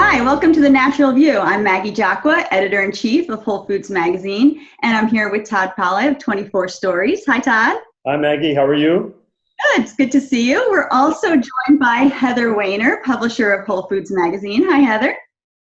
Hi, welcome to The Natural View. I'm Maggie Jaqua, Editor-in-Chief of WholeFoods Magazine, and I'm here with Todd Pauli of 24 Stories. Hi, Todd. Hi, Maggie. How are you? Good. It's good to see you. We're also joined by Heather Wainer, publisher of WholeFoods Magazine. Hi, Heather.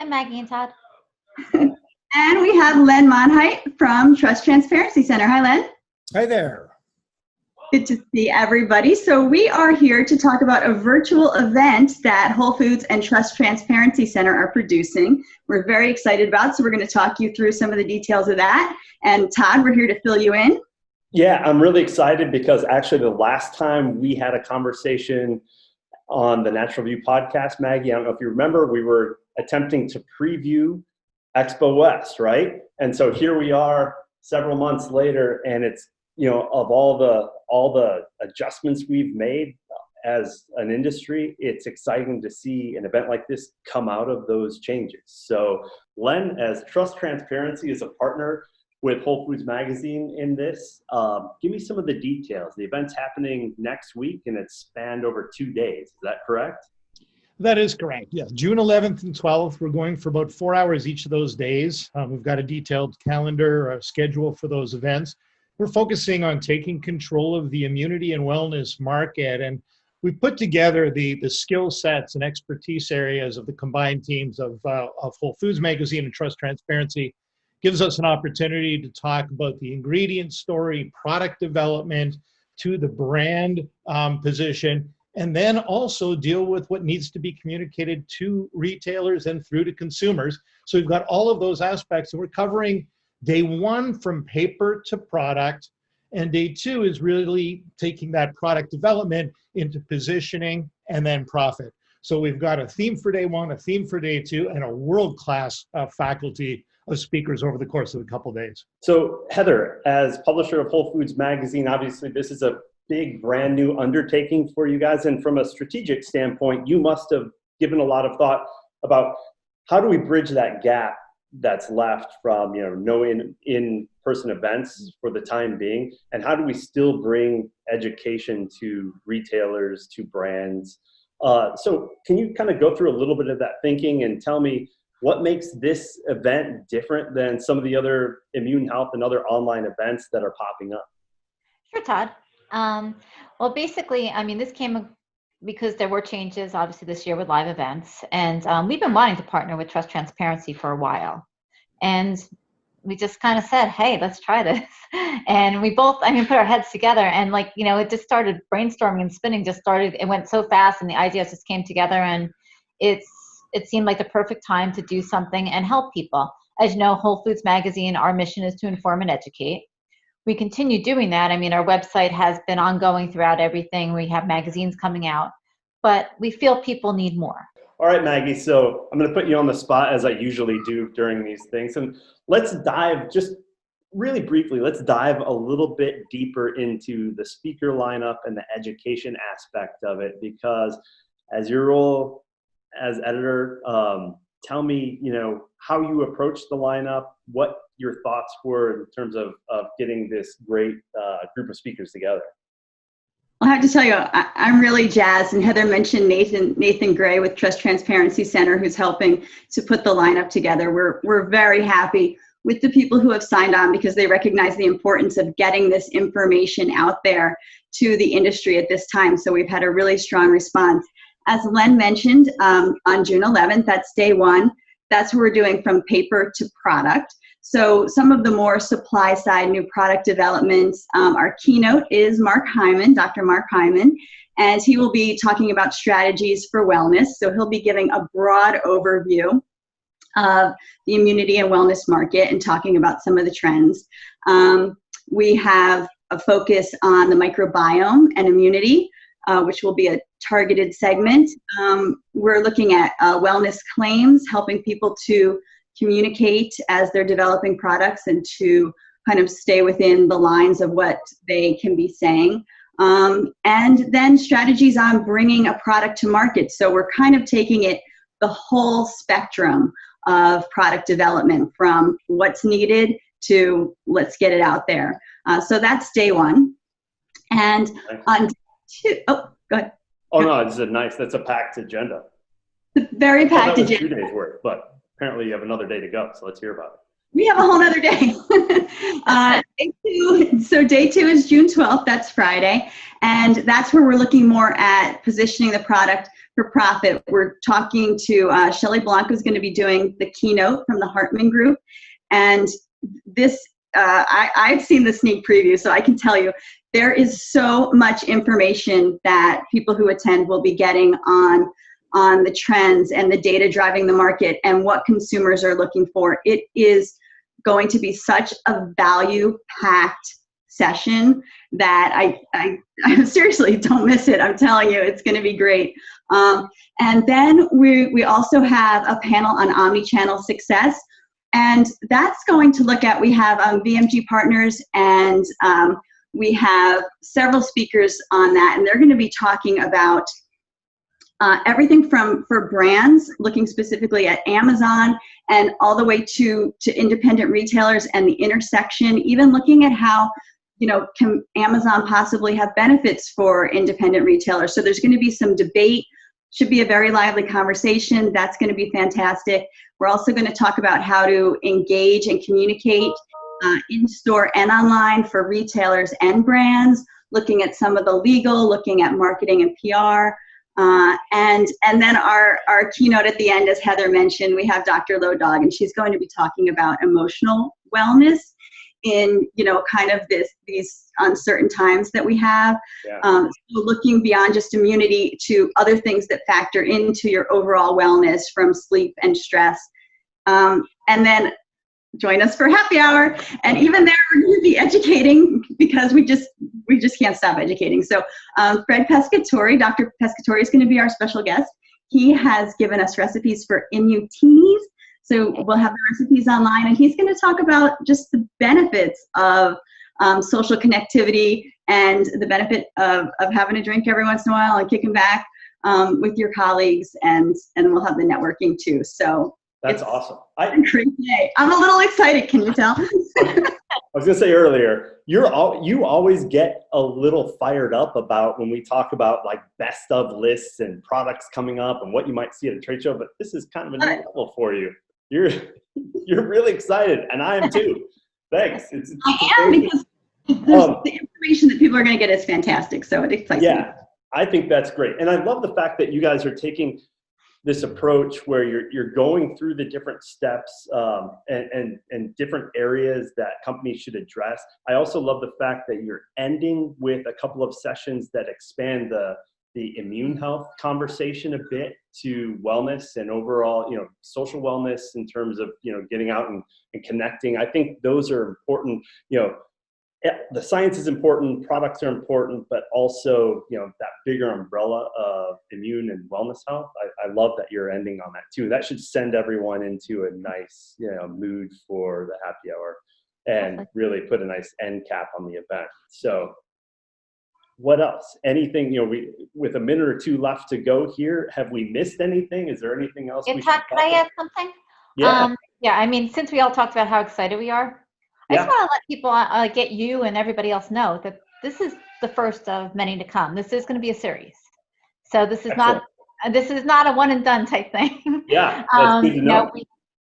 Hi, Maggie and Todd. And we have Len Monheit from Trust Transparency Center. Hi, Len. Hi there. Good to see everybody. So we are here to talk about a virtual event that Whole Foods and Trust Transparency Center are producing. We're very excited about, so we're going to talk you through some of the details of that. And Todd, we're here to fill you in. Yeah, I'm really excited because actually the last time we had a conversation on the Natural View podcast, Maggie, I don't know if you remember, we were attempting to preview Expo West, right? And so here we are several months later, and it's, you know, of all the adjustments we've made as an industry, it's exciting to see an event like this come out of those changes. So Len, as Trust Transparency is a partner with Whole Foods Magazine in this, give me some of the details. The event's happening next week and it's spanned over 2 days. Is that correct? That is correct. Yes, June 11th and 12th. We're going for about 4 hours each of those days. We've got a detailed calendar schedule for those events. We're focusing on taking control of the immunity and wellness market, and we put together the skill sets and expertise areas of the combined teams of Whole Foods Magazine and Trust Transparency. Gives us an opportunity to talk about the ingredient story, product development, to the brand position, and then also deal with what needs to be communicated to retailers and through to consumers. So we've got all of those aspects, and we're covering day one from paper to product, and day two is really taking that product development into positioning and then profit. So we've got a theme for day one, a theme for day two, and a world-class faculty of speakers over the course of a couple of days. So Heather, as publisher of Whole Foods Magazine, obviously this is a big brand new undertaking for you guys. And from a strategic standpoint, you must have given a lot of thought about how do we bridge that gap that's left from, you know, no in-person events for the time being, and how do we still bring education to retailers, to brands? So can you kind of go through a little bit of that thinking and tell me what makes this event different than some of the other immune health and other online events that are popping up? Sure, Todd. Well, basically, I mean, this came because there were changes, obviously, this year with live events. And we've been wanting to partner with Trust Transparency for a while. And we just kind of said, hey, let's try this. And we both, put our heads together. And it just started brainstorming and spinning, it went so fast and the ideas just came together. And it seemed like the perfect time to do something and help people. As you know, Whole Foods Magazine, our mission is to inform and educate. We continue doing that. Our website has been ongoing throughout everything. We have magazines coming out, but we feel people need more. All right, Maggie, so I'm going to put you on the spot as I usually do during these things. And let's dive, just really briefly, let's dive a little bit deeper into the speaker lineup and the education aspect of it, because as your role as editor, tell me, how you approach the lineup, what your thoughts were in terms of getting this great group of speakers together. I have to tell you, I'm really jazzed, and Heather mentioned Nathan Gray with Trust Transparency Center, who's helping to put the lineup together. We're very happy with the people who have signed on because they recognize the importance of getting this information out there to the industry at this time. So we've had a really strong response. As Len mentioned, on June 11th, that's day one. That's what we're doing from paper to product. So some of the more supply side new product developments, our keynote is Dr. Mark Hyman, and he will be talking about strategies for wellness. So he'll be giving a broad overview of the immunity and wellness market and talking about some of the trends. We have a focus on the microbiome and immunity, which will be a targeted segment. We're looking at wellness claims, helping people to communicate as they're developing products and to kind of stay within the lines of what they can be saying. And then strategies on bringing a product to market. So we're kind of taking it the whole spectrum of product development, from what's needed to let's get it out there. So that's day one. And on day two, oh, go ahead. Oh no, that's a packed agenda. Very Well, packed that was agenda. 2 days worth, but apparently you have another day to go. So let's hear about it. We have a whole nother day. Day 2 is June 12th. That's Friday. And that's where we're looking more at positioning the product for profit. We're talking to Shelley Blanc, who's going to be doing the keynote from the Hartman Group. And this, I've seen the sneak preview, so I can tell you, there is so much information that people who attend will be getting on the trends and the data driving the market and what consumers are looking for. It is going to be such a value-packed session that I seriously don't miss it. I'm telling you, it's going to be great. And then we also have a panel on omni-channel success, and that's going to look at, we have VMG partners, and we have several speakers on that, and they're going to be talking about everything for brands, looking specifically at Amazon, and all the way to independent retailers and the intersection, even looking at how, can Amazon possibly have benefits for independent retailers. So there's going to be some debate, should be a very lively conversation. That's going to be fantastic. We're also going to talk about how to engage and communicate in-store and online for retailers and brands, looking at some of the legal, looking at marketing and PR. And then our keynote at the end, as Heather mentioned, we have Dr. Low Dog, and she's going to be talking about emotional wellness in, kind of these uncertain times that we have. Yeah. So looking beyond just immunity to other things that factor into your overall wellness, from sleep and stress. And then join us for happy hour. And even there, we're going to be educating, because we just can't stop educating. So Fred Pescatori, Dr. Pescatori, is going to be our special guest. He has given us recipes for Immutees. So we'll have the recipes online, and he's going to talk about just the benefits of social connectivity and the benefit of having a drink every once in a while and kicking back with your colleagues, and we'll have the networking too. So That's awesome. Great day. I'm a little excited. Can you tell? I was going to say earlier, you always get a little fired up about when we talk about like best of lists and products coming up and what you might see at a trade show, but this is kind of a new level for you. You're really excited, and I am too. Thanks. I am, because the information that people are going to get is fantastic, so it excites me. Yeah, I think that's great. And I love the fact that you guys are taking this approach where you're going through the different steps and different areas that companies should address. I also love the fact that you're ending with a couple of sessions that expand the immune health conversation a bit to wellness and overall, social wellness in terms of, getting out and connecting. I think those are important. The science is important, products are important, but also, that bigger umbrella of immune and wellness health. I love that you're ending on that too. That should send everyone into a nice, mood for the happy hour, and really put a nice end cap on the event. So what else? Anything, with a minute or two left to go here, have we missed anything? Is there anything else? Todd, can I add something? Yeah. I mean, since we all talked about how excited we are, I just want to let people, get you and everybody else know that this is the first of many to come. This is going to be a series. So this is not a one and done type thing. Yeah, that's good to know.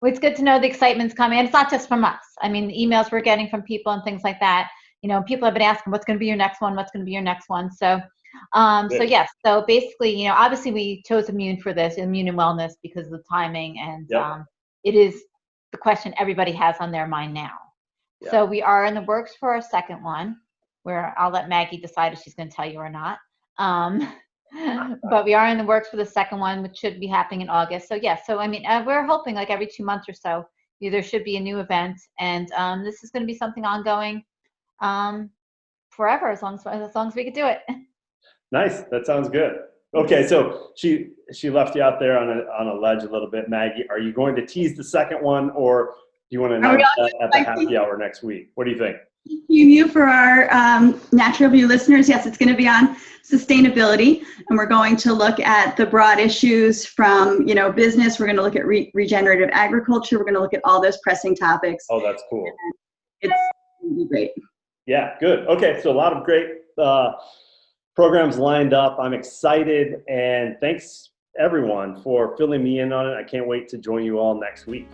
It's good to know the excitement's coming. And it's not just from us. I mean, the emails we're getting from people and things like that, people have been asking, what's going to be your next one? What's going to be your next one? So, yes. So basically, obviously we chose immune for this, immune and wellness, because of the timing, and it is the question everybody has on their mind now. Yeah. So we are in the works for a second one, where I'll let Maggie decide if she's going to tell you or not. But we are in the works for the second one, which should be happening in August. So I mean, we're hoping like every 2 months or so, there should be a new event, and this is going to be something ongoing forever, as long as we could do it. Nice. That sounds good. Okay, so she left you out there on a ledge a little bit, Maggie. Are you going to tease the second one, or do you want to announce that at the happy hour next week? What do you think? Thank you for our Natural View listeners. Yes, it's going to be on sustainability, and we're going to look at the broad issues from business. We're going to look at regenerative agriculture. We're going to look at all those pressing topics. Oh, that's cool. It's going to be great. Yeah, good. Okay, so a lot of great programs lined up. I'm excited, and thanks everyone for filling me in on it. I can't wait to join you all next week.